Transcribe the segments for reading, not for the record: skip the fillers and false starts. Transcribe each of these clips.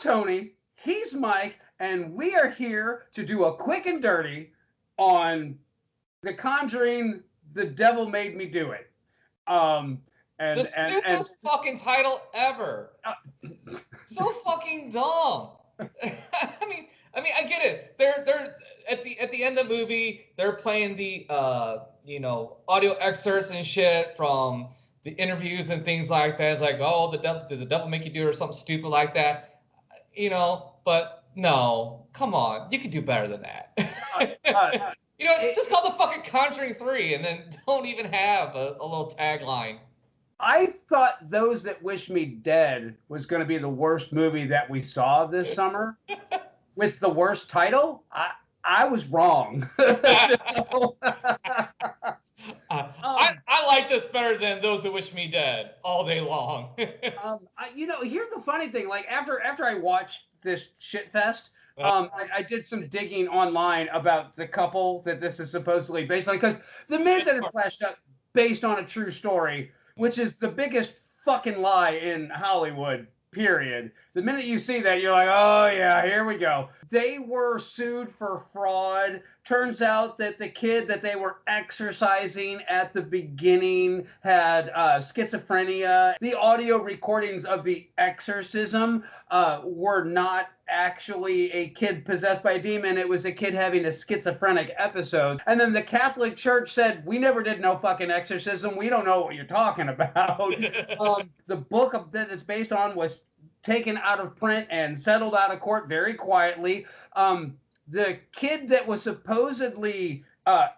Tony, he's Mike, and we are here to do a quick and dirty on The Conjuring. The Devil Made Me Do It. Um, The and stupidest fucking title ever. So fucking dumb. I get it. They're at the end of the movie, they're playing the audio excerpts and shit from the interviews and things like that. It's like, oh, did the devil make you do it or something stupid like that? But no, come on, you could do better than that. Just call the fucking Conjuring 3 and then don't even have a little tagline. I thought Those That Wish Me Dead was going to be the worst movie that we saw this summer with the worst title. I was wrong. I like this better than Those That Wish Me Dead all day long. Here's the funny thing. Like after I watched this shit fest, I did some digging online about the couple that this is supposedly based on, because the minute that it flashed up based on a true story, which is the biggest fucking lie in Hollywood, period. The minute you see that, you're like, oh yeah, here we go. They were sued for fraud. Turns out that the kid that they were exorcising at the beginning had schizophrenia. The audio recordings of the exorcism were not actually a kid possessed by a demon. It was a kid having a schizophrenic episode. And then the Catholic Church said, we never did no fucking exorcism. We don't know what you're talking about. The book that it's based on was taken out of print and settled out of court very quietly. The kid that was supposedly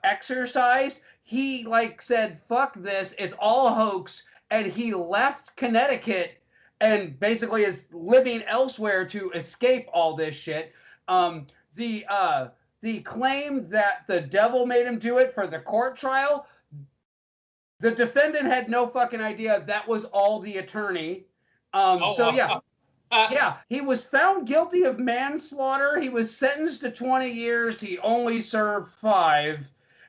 exorcised, he said, fuck this, it's all a hoax. And he left Connecticut and basically is living elsewhere to escape all this shit. The claim that the devil made him do it for the court trial, the defendant had no fucking idea that was all the attorney. Yeah, he was found guilty of manslaughter. He was sentenced to 20 years. He only served 5.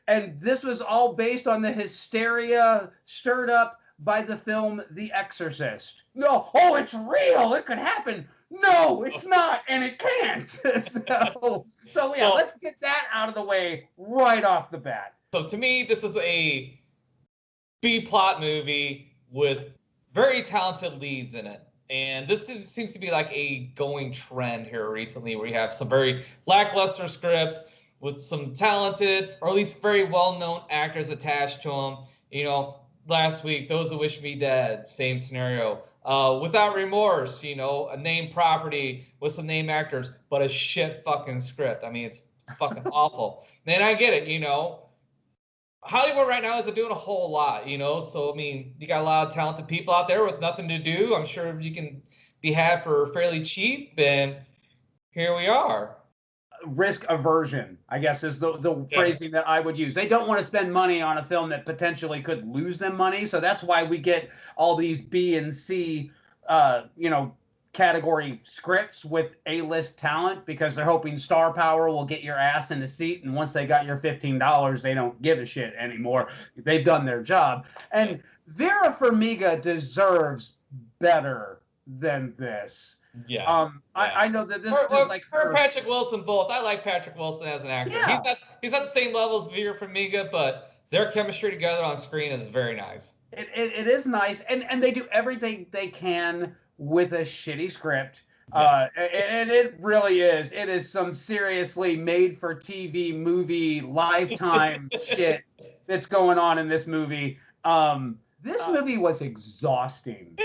And this was all based on the hysteria stirred up by the film The Exorcist. No, oh, it's real. It could happen. No, it's not, and it can't. so let's get that out of the way right off the bat. So to me, this is a B-plot movie with very talented leads in it. And this seems to be like a going trend here recently, where you have some very lackluster scripts with some talented, or at least very well-known actors attached to them. Last week, Those That Wish Me Dead, same scenario. Without Remorse, a named property with some named actors, but a shit fucking script. I mean, it's fucking awful. And I get it, Hollywood right now isn't doing a whole lot, So, I mean, you got a lot of talented people out there with nothing to do. I'm sure you can be had for fairly cheap, and here we are. Risk aversion, I guess, is the phrasing that I would use. They don't want to spend money on a film that potentially could lose them money. So that's why we get all these B and C, category scripts with A-list talent, because they're hoping star power will get your ass in the seat. And once they got your $15, they don't give a shit anymore. They've done their job. And Vera Farmiga deserves better than this. Yeah. I know that this is like her and Patrick Wilson both. I like Patrick Wilson as an actor. Yeah. He's at the same level as Vera Farmiga, but their chemistry together on screen is very nice. It is nice, and they do everything they can with a shitty script. And it really is. It is some seriously made-for-TV movie Lifetime shit that's going on in this movie. This movie was exhausting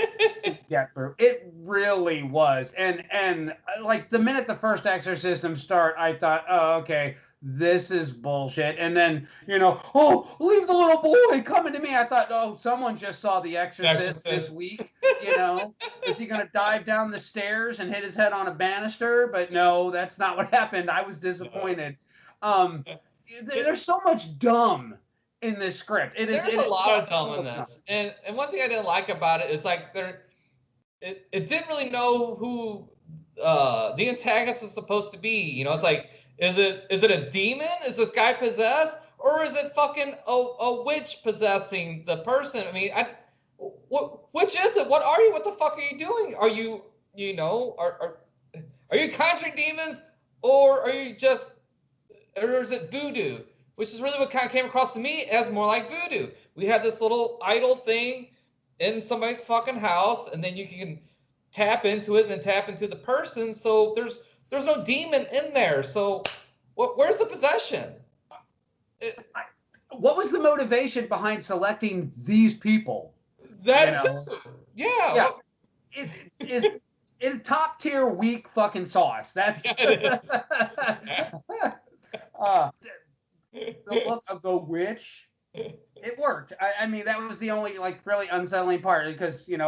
to get through. It really was. And like the minute the first exorcism start, I thought, oh, okay, this is bullshit. And then, oh, leave the little boy coming to me. I thought, oh, someone just saw The Exorcist this week. Is he going to dive down the stairs and hit his head on a banister? But no, that's not what happened. I was disappointed. There's so much dumb in this script. There's a lot of dumb in this. And one thing I didn't like about it is it didn't really know who the antagonist is supposed to be. It's like, is it a demon? Is this guy possessed? Or is it fucking a witch possessing the person? I mean, which is it? What are you? What the fuck are you doing? Are you, Are you conjuring demons, or are you just, or is it voodoo? Which is really what kind of came across to me as more like voodoo. We had this little idol thing in somebody's fucking house, and then you can tap into it and then tap into the person. So there's no demon in there. So where's the possession? What was the motivation behind selecting these people? That's it. Yeah. Yeah. It is top tier weak fucking sauce. That's Yeah, the look of the witch. It worked. I mean, that was the only like really unsettling part because it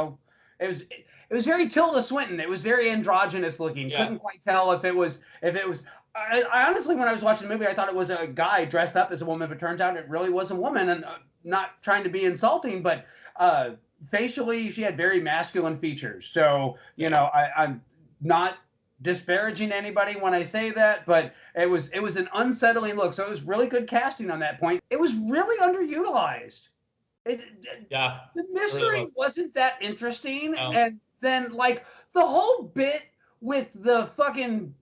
was very Tilda Swinton. It was very androgynous looking. Yeah. Couldn't quite tell if it was. I honestly, when I was watching the movie, I thought it was a guy dressed up as a woman, but turns out it really was a woman. And not trying to be insulting, but facially, she had very masculine features. So I'm not disparaging anybody when I say that, but it was an unsettling look. So it was really good casting on that point. It was really underutilized. Yeah. The mystery really wasn't that interesting, No. and then like the whole bit with the fucking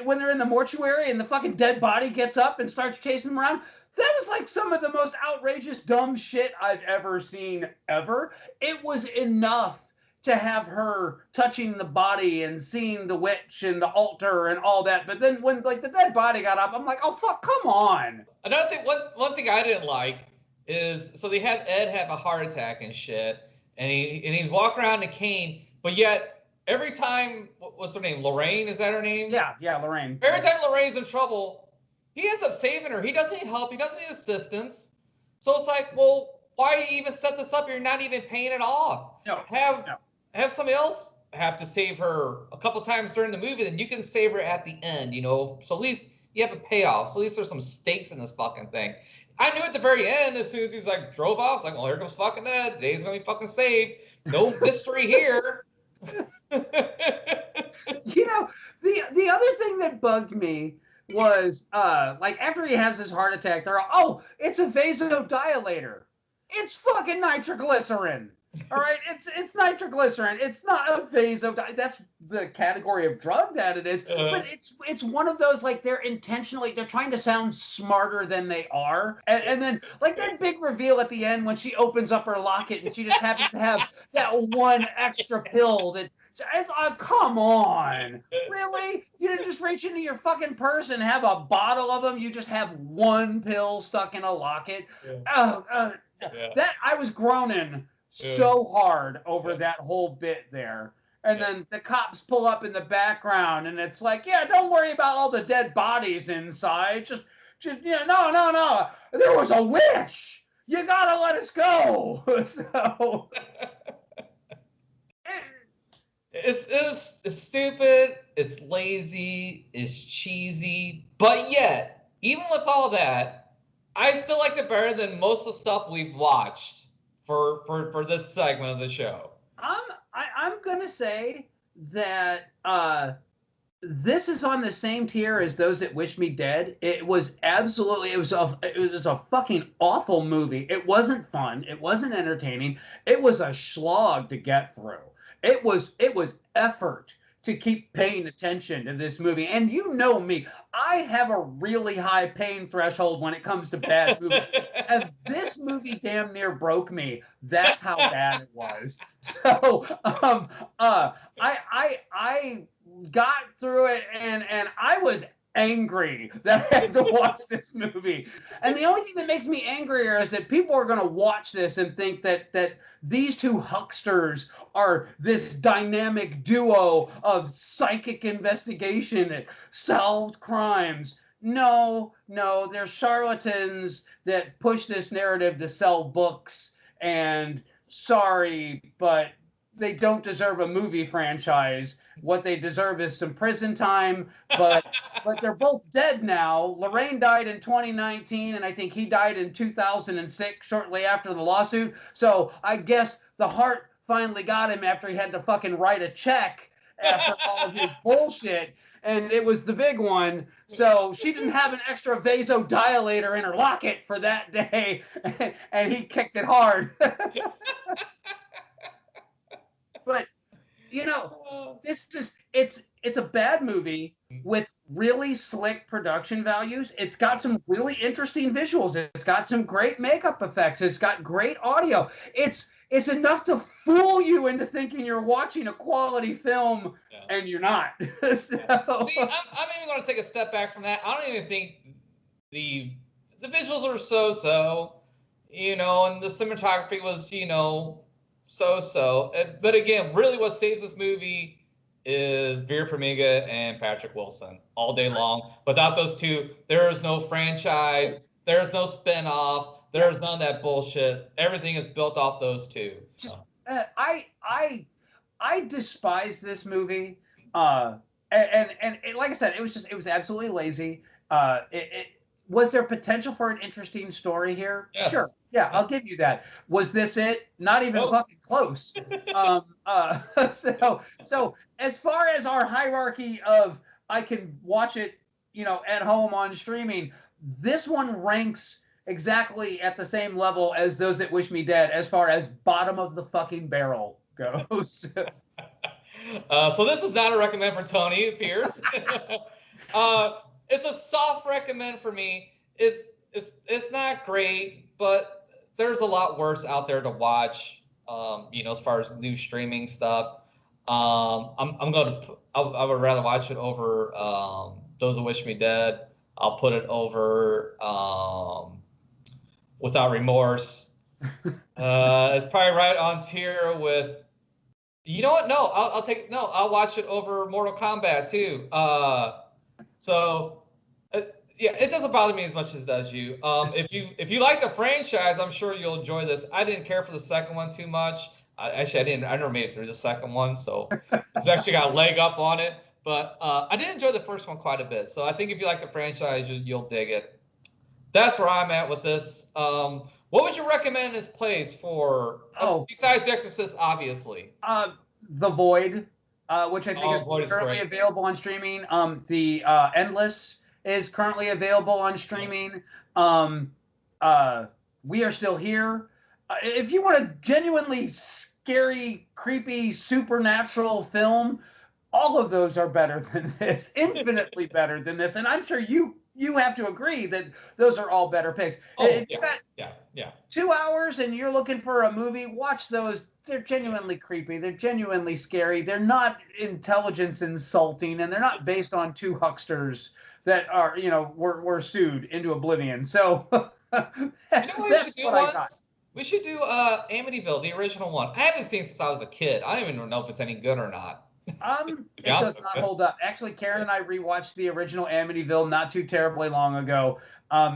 when they're in the mortuary and the fucking dead body gets up and starts chasing them around. That was like some of the most outrageous dumb shit I've ever seen ever. It was enough to have her touching the body and seeing the witch and the altar and all that. But then when like the dead body got up, I'm like, oh fuck, come on. Another thing, one thing I didn't like is, so they have Ed have a heart attack and shit, and he's walking around in a cane, but yet every time, what's her name? Lorraine, is that her name? Yeah, Lorraine. Every time Lorraine's in trouble, he ends up saving her. He doesn't need help. He doesn't need assistance. So it's like, well, why even set this up? You're not even paying it off. No. Have somebody else have to save her a couple times during the movie, then you can save her at the end, So at least you have a payoff. So at least there's some stakes in this fucking thing. I knew at the very end, as soon as he's like drove off, it's like, well, here comes fucking Ed. Today's gonna be fucking saved. No mystery here. The other thing that bugged me was like after he has his heart attack, they're all, it's a vasodilator. It's fucking nitroglycerin. All right, it's nitroglycerin. It's not a vasodilator. That's the category of drug that it is. But it's one of those like they're trying to sound smarter than they are. And then like that big reveal at the end when she opens up her locket and she just happens to have that one extra pill that. Come on, really? You didn't just reach into your fucking purse and have a bottle of them. You just have one pill stuck in a locket. Yeah. That I was groaning so hard over that whole bit there. And then the cops pull up in the background, and it's like, yeah, don't worry about all the dead bodies inside. Just no. There was a witch. You gotta let us go. So. It's stupid, it's lazy, it's cheesy, but yet, even with all that, I still liked it better than most of the stuff we've watched for this segment of the show. I'm gonna say that this is on the same tier as Those That Wish Me Dead. It was a fucking awful movie. It wasn't fun. It wasn't entertaining. It was a slog to get through. It was effort to keep paying attention to this movie. And you know me, I have a really high pain threshold when it comes to bad movies. And this movie damn near broke me. That's how bad it was. So I got through it and I was angry that I had to watch this movie. And the only thing that makes me angrier is that people are going to watch this and think that these two hucksters are this dynamic duo of psychic investigation that solved crimes. No, they're charlatans that push this narrative to sell books. And sorry, but they don't deserve a movie franchise. What they deserve is some prison time, but they're both dead now. Lorraine died in 2019, and I think he died in 2006, shortly after the lawsuit. So I guess the heart finally got him after he had to fucking write a check after all of his bullshit, and it was the big one. So she didn't have an extra vasodilator in her locket for that day, and he kicked it hard. But this is it's a bad movie with really slick production values. It's got some really interesting visuals. It's got some great makeup effects. It's got great audio. It's enough to fool you into thinking you're watching a quality film, and you're not. So. See, I'm even going to take a step back from that. I don't even think the visuals are so, and the cinematography was, so. But again, really what saves this movie is Vera Farmiga and Patrick Wilson all day long. Without those two, there is no franchise. There's no spin-offs. There's none of that bullshit. Everything is built off those two. Just, I despise this movie. And like I said, it was absolutely lazy. Was there potential for an interesting story here? Yes. Sure. Yeah, I'll give you that. Was this it? Not even fucking close. So as far as our hierarchy of I can watch it, at home on streaming, this one ranks exactly at the same level as Those That Wish Me Dead as far as bottom of the fucking barrel goes. So this is not a recommend for Tony, it appears. It's a soft recommend for me. It's not great, but there's a lot worse out there to watch. As far as new streaming stuff. I would rather watch it over Those That Wish Me Dead. I'll put it over Without Remorse. It's probably right on tier with. You know what? No, I'll watch it over Mortal Kombat too. Yeah, it doesn't bother me as much as it does you. If you like the franchise, I'm sure you'll enjoy this. I didn't care for the second one too much. I never made it through the second one, so it's actually got a leg up on it. But I did enjoy the first one quite a bit. So I think if you like the franchise, you'll dig it. That's where I'm at with this. What would you recommend this place for? Besides The Exorcist, obviously. The Void, which I think is currently available on streaming. The Endless is currently available on streaming. We Are Still Here. If you want a genuinely scary, creepy, supernatural film, all of those are better than this, infinitely better than this. And I'm sure you have to agree that those are all better picks. Oh, yeah. 2 hours and you're looking for a movie, watch those. They're genuinely creepy. They're genuinely scary. They're not intelligence insulting, and they're not based on two hucksters that are, were sued into oblivion. So that's what I got. We should do Amityville, the original one. I haven't seen it since I was a kid. I don't even know if it's any good or not. It does not hold up. Actually, Karen and I rewatched the original Amityville not too terribly long ago.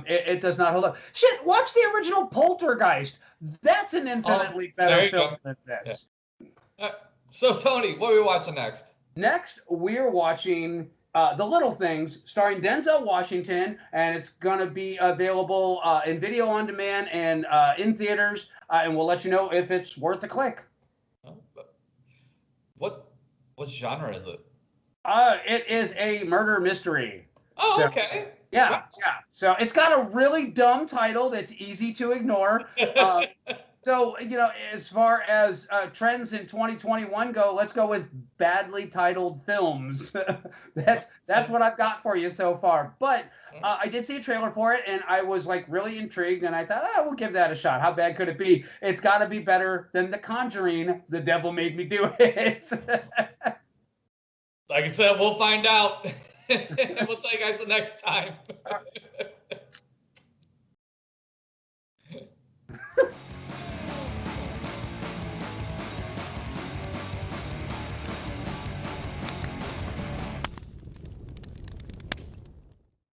It does not hold up. Shit, watch the original Poltergeist. That's an infinitely better film than this. Yeah. So, Tony, what are we watching next? Next, we're watching The Little Things, starring Denzel Washington, and it's going to be available in video on demand and in theaters, and we'll let you know if it's worth a click. What genre is it? It is a murder mystery. Oh, okay. Yeah. So it's got a really dumb title that's easy to ignore. So, as far as trends in 2021 go, let's go with badly titled films. That's what I've got for you so far. But I did see a trailer for it, and I was really intrigued, and I thought, we'll give that a shot. How bad could it be? It's got to be better than The Conjuring. The Devil Made Me Do It. Like I said, we'll find out. We'll tell you guys the next time.